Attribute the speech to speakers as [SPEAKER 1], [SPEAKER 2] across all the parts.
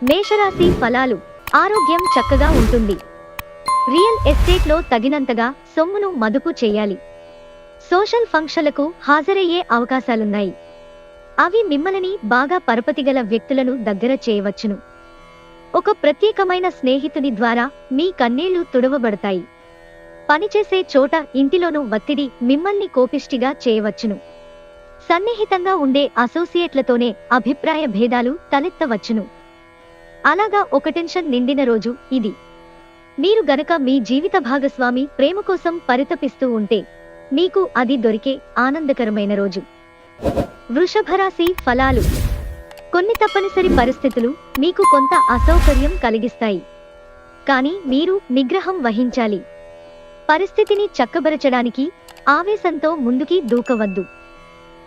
[SPEAKER 1] మేషరాశి ఫలాలు. ఆరోగ్యం చక్కగా ఉంటుంది. రియల్ ఎస్టేట్లో తగినంతగా సొమ్మును మదుపు చేయాలి. సోషల్ ఫంక్షన్లకు హాజరయ్యే అవకాశాలున్నాయి. అవి మిమ్మల్ని బాగా పరపతిగల వ్యక్తులను దగ్గర చేయవచ్చును. ఒక ప్రత్యేకమైన స్నేహితుని ద్వారా మీ కన్నీళ్లు తుడవబడతాయి. పనిచేసే చోట ఇంటిలోనూ ఒత్తిడి మిమ్మల్ని కోపిష్టిగా చేయవచ్చును. సన్నిహితంగా ఉండే అసోసియేట్లతోనే అభిప్రాయ భేదాలు తలెత్తవచ్చును. అలాగా ఒక టెన్షన్ నిండిన రోజు ఇది. మీరు గనక మీ జీవిత భాగస్వామి ప్రేమ కోసం పరితపిస్తూ ఉంటే మీకు అది దొరికే ఆనందకరమైన రోజు. వృషభరాశి ఫలాలు. కొన్ని తప్పనిసరి పరిస్థితులు మీకు కొంత అసౌకర్యం కలిగిస్తాయి. కానీ మీరు నిగ్రహం వహించాలి. పరిస్థితిని చక్కబరచడానికి ఆవేశంతో ముందుకి దూకవద్దు.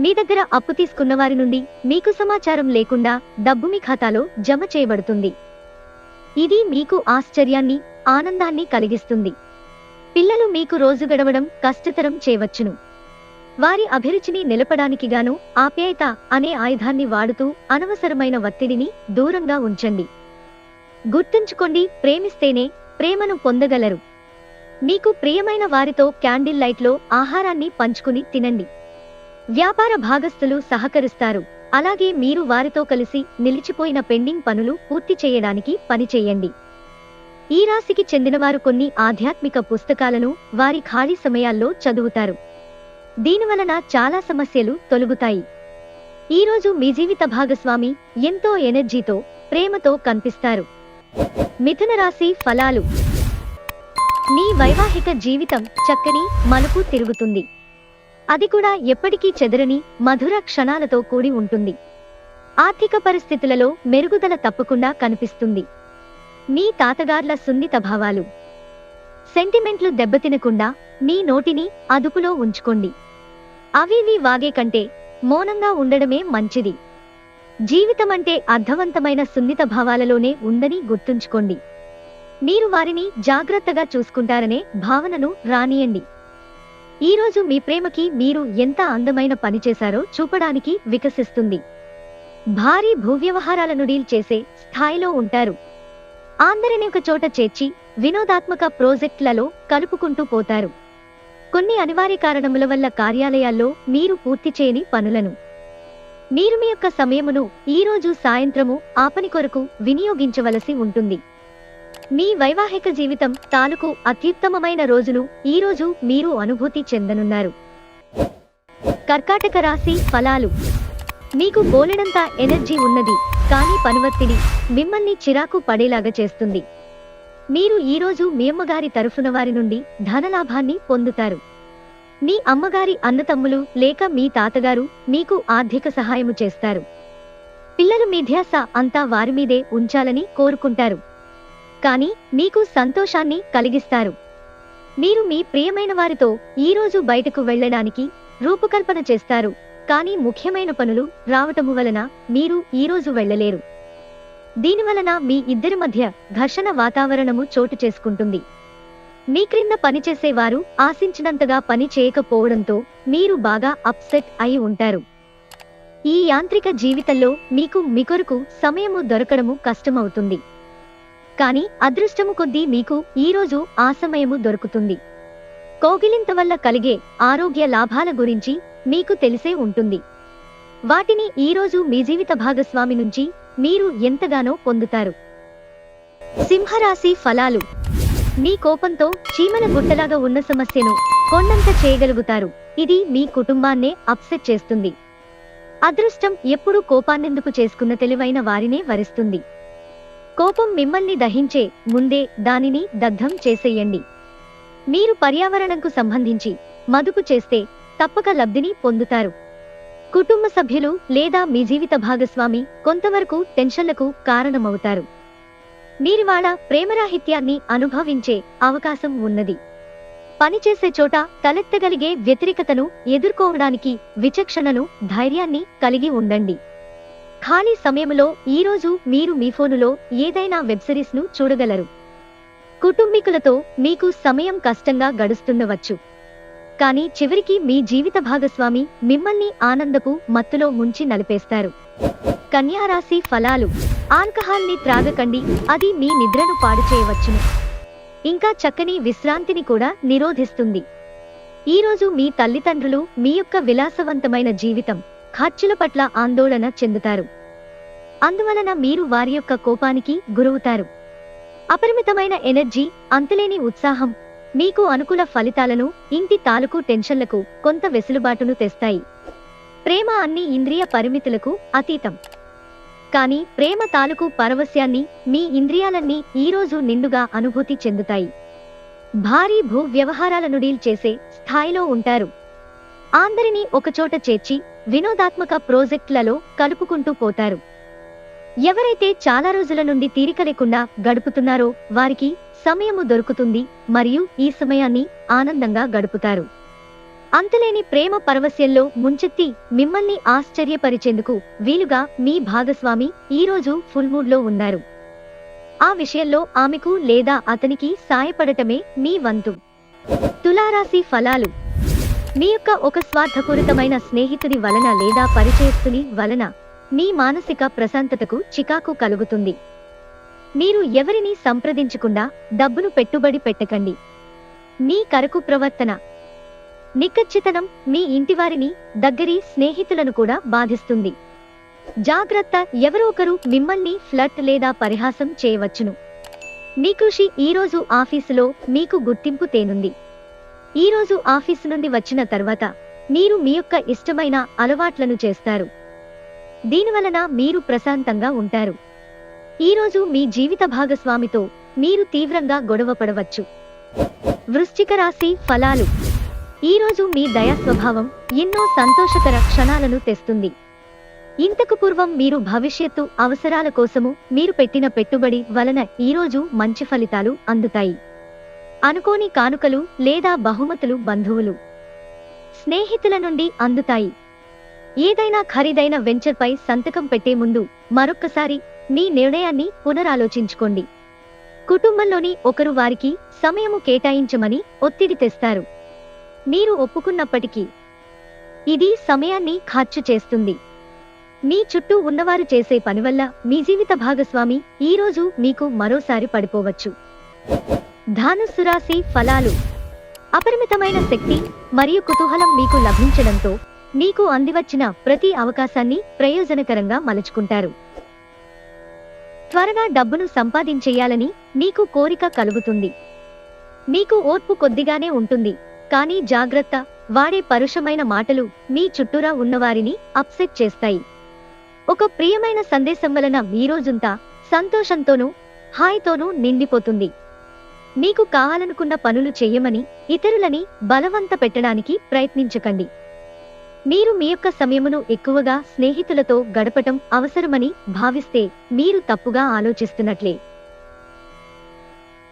[SPEAKER 1] మీ దగ్గర అప్పు తీసుకున్నవారి నుండి మీకు సమాచారం లేకుండా డబ్బు మీ ఖాతాలో జమ చేయబడుతుంది. ఇది మీకు ఆశ్చర్యాన్ని, ఆనందాన్ని కలిగిస్తుంది. పిల్లలు మీకు రోజు గడవడం కష్టతరం చేయవచ్చును. వారి అభిరుచిని నిలపడానికి గాను ఆప్యాయత అనే ఆయుధాన్ని వాడుతూ అనవసరమైన ఒత్తిడిని దూరంగా ఉంచండి. గుర్తుంచుకోండి, ప్రేమిస్తేనే ప్రేమను పొందగలరు. మీకు ప్రియమైన వారితో క్యాండిల్ లైట్లో ఆహారాన్ని పంచుకుని తినండి. వ్యాపార భాగస్థులు సహకరిస్తారు. అలాగే మీరు వారితో కలిసి నిలిచిపోయిన పెండింగ్ పనులు పూర్తి చేయడానికి పనిచేయండి. ఈ రాశికి చెందినవారు కొన్ని ఆధ్యాత్మిక పుస్తకాలను వారి ఖాళీ సమయాల్లో చదువుతారు. దీనివలన చాలా సమస్యలు తొలగుతాయి. ఈరోజు మీ జీవిత భాగస్వామి ఎంతో ఎనర్జీతో, ప్రేమతో కనిపిస్తారు. మిథున రాశి ఫలాలు. మీ వైవాహిక జీవితం చక్కని మలుపు తిరుగుతుంది. అది కూడా ఎప్పటికీ చెదరని మధుర క్షణాలతో కూడి ఉంటుంది. ఆర్థిక పరిస్థితులలో మెరుగుదల తప్పకుండా కనిపిస్తుంది. మీ తాతగార్ల సున్నిత భావాలు, సెంటిమెంట్లు దెబ్బతినకుండా మీ నోటిని అదుపులో ఉంచుకోండి. అవివి వాగే కంటే మౌనంగా ఉండడమే మంచిది. జీవితమంటే అర్థవంతమైన సున్నిత భావాలలోనే ఉందని గుర్తుంచుకోండి. మీరు వారిని జాగ్రత్తగా చూసుకుంటారనే భావనను రానియండి. ఈరోజు మీ ప్రేమకి మీరు ఎంత అందమైన పని చేశారో చూపడానికి వికసిస్తుంది. భారీ భూవ్యవహారాలను డీల్ చేసే స్థాయిలో ఉంటారు. అందరిని ఒక చోట చేర్చి వినోదాత్మక ప్రాజెక్టులలో కలుపుకుంటూ పోతారు. కొన్ని అనివార్య కారణముల వల్ల కార్యాలయాల్లో మీరు పూర్తి చేయని పనులను మీరు మీ యొక్క సమయమును ఈరోజు సాయంత్రము ఆ పని కొరకు వినియోగించవలసి ఉంటుంది. మీ వైవాహిక జీవితం తాలూకు అత్యుత్తమమైన రోజును ఈరోజు మీరు అనుభూతి చెందనున్నారు. కర్కాటక రాశి ఫలాలు. మీకు బోలెడంత ఎనర్జీ ఉన్నది, కానీ పనివత్తిడి మిమ్మల్ని చిరాకు పడేలాగా చేస్తుంది. మీరు ఈరోజు మీ అమ్మగారి తరఫున వారి నుండి ధనలాభాన్ని పొందుతారు. మీ అమ్మగారి అన్నతమ్ములు లేక మీ తాతగారు మీకు ఆర్థిక సహాయము చేస్తారు. పిల్లలు మీ ధ్యాస అంతా వారి మీదే ఉంచాలని కోరుకుంటారు. కానీ మీకు సంతోషాన్ని కలిగిస్తారు. మీరు మీ ప్రియమైన వారితో ఈరోజు బయటకు వెళ్ళడానికి రూపకల్పన చేస్తారు. కానీ ముఖ్యమైన పనులు రావటము వలన మీరు ఈరోజు వెళ్ళలేరు. దీనివలన మీ ఇద్దరి మధ్య ఘర్షణ వాతావరణము చోటు చేసుకుంటుంది. మీ క్రింద పనిచేసేవారు ఆశించినంతగా పని చేయకపోవడంతో మీరు బాగా అప్సెట్ అయి ఉంటారు. ఈ యాంత్రిక జీవితంలో మీకు మీ కొరకు సమయము దొరకడము కష్టమవుతుంది. కానీ అదృష్టము కొద్దీ మీకు ఈరోజు ఆ సమయము దొరుకుతుంది. కోగిలింత వల్ల కలిగే ఆరోగ్య లాభాల గురించి మీకు తెలిసే ఉంటుంది. వాటిని ఈరోజు మీ జీవిత భాగస్వామి నుంచి మీరు ఎంతగానో పొందుతారు. సింహరాశి ఫలాలు. మీ కోపంతో చీమల గుట్టలాగా ఉన్న సమస్యను కొండంత చేయగలుగుతారు. ఇది మీ కుటుంబాన్నే అప్సెట్ చేస్తుంది. అదృష్టం ఎప్పుడూ కోపాన్నెందుకు చేసుకున్న తెలివైన వారినే వరిస్తుంది. కోపం మిమ్మల్ని దహించే ముందే దానిని దగ్ధం చేసేయండి. మీరు పర్యావరణంకు సంబంధించి మదుపు చేస్తే తప్పక లబ్ధిని పొందుతారు. కుటుంబ సభ్యులు లేదా మీ జీవిత భాగస్వామి కొంతవరకు టెన్షన్లకు కారణమవుతారు. మీరివాళ ప్రేమరాహిత్యాన్ని అనుభవించే అవకాశం ఉన్నది. పనిచేసే చోట తలెత్తగలిగే వ్యతిరేకతను ఎదుర్కోవడానికి విచక్షణను, ధైర్యాన్ని కలిగి ఉండండి. ఖాళీ సమయంలో ఈరోజు మీరు మీ ఫోనులో ఏదైనా వెబ్ సిరీస్ ను చూడగలరు. కుటుంబీకులతో మీకు సమయం కష్టంగా గడుస్తుండవచ్చు. కానీ చివరికి మీ జీవిత భాగస్వామి మిమ్మల్ని ఆనందపు మత్తులో ముంచి నలిపేస్తారు. కన్యా రాశి ఫలాలు. ఆల్కహాల్ ని త్రాగకండి, అది మీ నిద్రను పాడు చేయవచ్చును. ఇంకా చక్కని విశ్రాంతిని కూడా నిరోధిస్తుంది. ఈరోజు మీ తల్లిదండ్రులు మీ యొక్క విలాసవంతమైన జీవితం, ఖర్చుల పట్ల ఆందోళన చెందుతారు. అందువలన మీరు వారి యొక్క కోపానికి గురవుతారు. అపరిమితమైన ఎనర్జీ, అంతులేని ఉత్సాహం మీకు అనుకూల ఫలితాలను, ఇంటి తాలూకు టెన్షన్లకు కొంత వెసులుబాటును తెస్తాయి. ప్రేమ అన్ని ఇంద్రియ పరిమితులకు అతీతం. కానీ ప్రేమ తాలూకు పరవశ్యాన్ని మీ ఇంద్రియాలన్నీ ఈరోజు నిండుగా అనుభూతి చెందుతాయి. భారీ భూ వ్యవహారాలను డీల్ చేసే స్థాయిలో ఉంటారు. అందరినీ ఒకచోట చేర్చి వినోదాత్మక ప్రాజెక్టులలో కలుపుకుంటూ పోతారు. ఎవరైతే చాలా రోజుల నుండి తీరిక లేకుండా గడుపుతున్నారో వారికి సమయము దొరుకుతుంది మరియు ఈ సమయాన్ని ఆనందంగా గడుపుతారు. అంతులేని ప్రేమ పరవశ్యంలో ముంచెత్తి మిమ్మల్ని ఆశ్చర్యపరిచేందుకు వీలుగా మీ భాగస్వామి ఈరోజు ఫుల్ మూడ్లో ఉన్నారు. ఆ విషయంలో ఆమెకు లేదా అతనికి సాయపడటమే మీ వంతు. తులారాశి ఫలాలు. మీ యొక్క ఒక స్వార్థపూరితమైన స్నేహితుడి వలన లేదా పరిచయస్తుని వలన మీ మానసిక ప్రశాంతతకు చికాకు కలుగుతుంది. మీరు ఎవరిని సంప్రదించకుండా డబ్బును పెట్టుబడి పెట్టకండి. మీ కరకు ప్రవర్తన, నిఖచ్చితనం మీ ఇంటివారిని, దగ్గరి స్నేహితులను కూడా బాధిస్తుంది. జాగ్రత్త, ఎవరో ఒకరు మిమ్మల్ని ఫ్లర్ట్ లేదా పరిహాసం చేయవచ్చును. మీ కృషి ఈరోజు ఆఫీసులో మీకు గుర్తింపు తేనుంది. ఈరోజు ఆఫీసు నుండి వచ్చిన తర్వాత మీరు మీ యొక్క ఇష్టమైన అలవాట్లను చేస్తారు. దీనివలన మీరు ప్రశాంతంగా ఉంటారు. ఈరోజు మీ జీవిత భాగస్వామితో మీరు తీవ్రంగా గొడవ పడవచ్చు. వృశ్చిక రాశి ఫలాలు. ఈరోజు మీ దయా స్వభావం ఎన్నో సంతోషకర క్షణాలను తెస్తుంది. ఇంతకు పూర్వం మీరు భవిష్యత్తు అవసరాల కోసము మీరు పెట్టిన పెట్టుబడి వలన ఈరోజు మంచి ఫలితాలు అందుతాయి. అనుకోని కానుకలు లేదా బహుమతులు బంధువులు, స్నేహితుల నుండి అందుతాయి. ఏదైనా ఖరీదైన వెంచర్పై సంతకం పెట్టే ముందు మరొక్కసారి మీ నిర్ణయాన్ని పునరాలోచించుకోండి. కుటుంబంలోని ఒకరు వారికి సమయము కేటాయించమని ఒత్తిడి తెస్తారు. మీరు ఒప్పుకున్నప్పటికీ ఇది సమయాన్ని ఖర్చు చేస్తుంది. మీ చుట్టూ ఉన్నవారు చేసే పని వల్ల మీ జీవిత భాగస్వామి ఈరోజు మీకు మరోసారి పడిపోవచ్చు. ధనుస్సు రాశి ఫలాలు. అపరిమితమైన శక్తి మరియు కుతూహలం మీకు లభించడంతో మీకు అందివచ్చిన ప్రతి అవకాశాన్ని ప్రయోజనకరంగా మలుచుకుంటారు. త్వరగా డబ్బును సంపాదించేయాలని మీకు కోరిక కలుగుతుంది. మీకు ఓర్పు కొద్దిగానే ఉంటుంది, కానీ జాగ్రత్త, వాడే పరుషమైన మాటలు మీ చుట్టూరా ఉన్నవారిని అప్సెట్ చేస్తాయి. ఒక ప్రియమైన సందేశం వలన మీ రోజంతా సంతోషంతోనూ హాయితోనూ నిండిపోతుంది. మీకు కావాలనుకున్న పనులు చెయ్యమని ఇతరులని బలవంత పెట్టడానికి ప్రయత్నించకండి. మీరు మీ యొక్క సమయమును ఎక్కువగా స్నేహితులతో గడపటం అవసరమని భావిస్తే మీరు తప్పుగా ఆలోచిస్తున్నట్లే.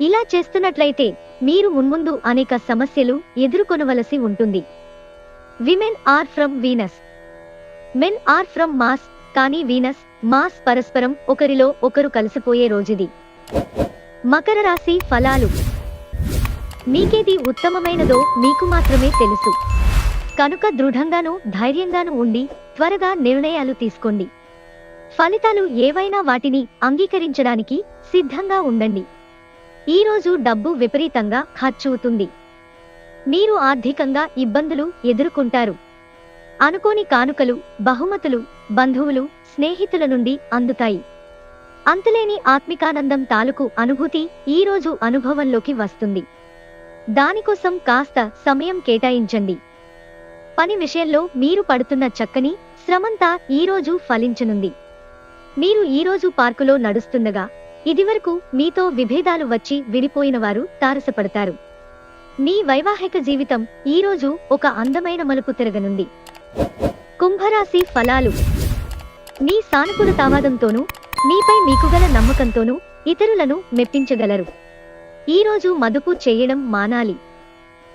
[SPEAKER 1] ఇలా చేస్తున్నట్లయితే మీరు మున్ముందు అనేక సమస్యలు ఎదుర్కొనవలసి ఉంటుంది. Women are from Venus, men are from Mars. కానీ వీనస్, మాస్ పరస్పరం ఒకరిలో ఒకరు కలిసిపోయే రోజుది. మకర రాశి ఫలాలు. మీకేది ఉత్తమమైనదో మీకు మాత్రమే తెలుసు. కనుక దృఢంగానూ ధైర్యంగానూ ఉండి త్వరగా నిర్ణయాలు తీసుకోండి. ఫలితాలు ఏవైనా వాటిని అంగీకరించడానికి సిద్ధంగా ఉండండి. ఈరోజు డబ్బు విపరీతంగా ఖర్చవుతుంది. మీరు ఆర్థికంగా ఇబ్బందులు ఎదుర్కొంటారు. అనుకోని కానుకలు, బహుమతులు బంధువులు, స్నేహితుల నుండి అందుతాయి. అంతులేని ఆత్మికానందం తాలూకు అనుభూతి ఈరోజు అనుభవంలోకి వస్తుంది. దానికోసం కాస్త సమయం కేటాయించండి. పని విషయంలో మీరు పడుతున్న చక్కని శ్రమంతా ఈరోజు ఫలించనుంది. మీరు ఈరోజు పార్కులో నడుస్తుండగా ఇదివరకు మీతో విభేదాలు వచ్చి విడిపోయిన వారు తారసపడతారు. మీ వైవాహిక జీవితం ఈరోజు ఒక అందమైన మలుపు తిరగనుంది. కుంభరాశి ఫలాలు. మీ సానుకూలతావాదంతోనూ మీపై మీకుగల నమ్మకంతోనూ ఇతరులను మెప్పించగలరు. ఈరోజు మదుపు చేయడం మానాలి.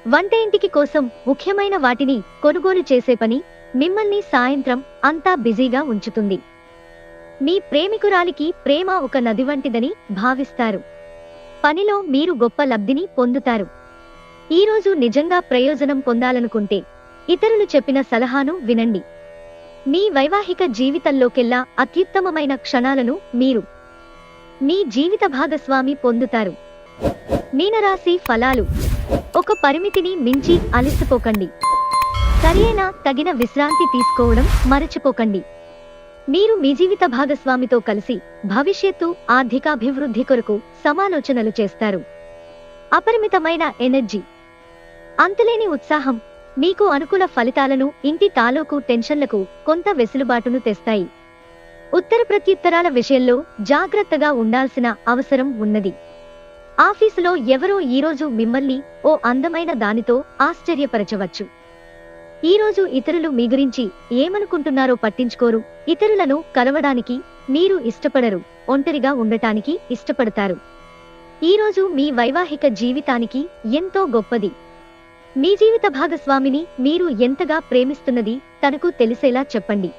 [SPEAKER 1] వంట ఇంటికి కోసం ముఖ్యమైన వాటిని కొనుగోలు చేసే పని మిమ్మల్ని సాయంత్రం అంతా బిజీగా ఉంచుతుంది. మీ ప్రేమికురాలికి ప్రేమ ఒక నది వంటిదని భావిస్తారు. పనిలో మీరు గొప్ప లబ్ధిని పొందుతారు. ఈరోజు నిజంగా ప్రయోజనం పొందాలనుకుంటే ఇతరులు చెప్పిన సలహాను వినండి. మీ వైవాహిక జీవితంలోకెల్లా అత్యుత్తమమైన క్షణాలను మీరు మీ జీవిత భాగస్వామి పొందుతారు. మీనరాశి ఫలాలు. ఒక పరిమితిని మించి అలసిపోకండి. సరైన తగిన విశ్రాంతి తీసుకోవడం మరచిపోకండి. మీరు మీ జీవిత భాగస్వామితో కలిసి భవిష్యత్తు ఆర్థికాభివృద్ధి కొరకు సమాలోచనలు చేస్తారు. అపరిమితమైన ఎనర్జీ, అంతులేని ఉత్సాహం మీకు అనుకూల ఫలితాలను, ఇంటి తాలూకు టెన్షన్లకు కొంత వెసులుబాటును తెస్తాయి. ఉత్తర ప్రత్యుత్తరాల విషయంలో జాగ్రత్తగా ఉండాల్సిన అవసరం ఉన్నది. ఆఫీసులో ఎవరో ఈరోజు మిమ్మల్ని ఓ అందమైన దానితో ఆశ్చర్యపరచవచ్చు. ఈరోజు ఇతరులు మీ గురించి ఏమనుకుంటున్నారో పట్టించుకోరు. ఇతరులను కలవడానికి మీరు ఇష్టపడరు, ఒంటరిగా ఉండటానికి ఇష్టపడతారు. ఈరోజు మీ వైవాహిక జీవితానికి ఎంతో గొప్పది. మీ జీవిత భాగస్వామిని మీరు ఎంతగా ప్రేమిస్తున్నది తనకు తెలిసేలా చెప్పండి.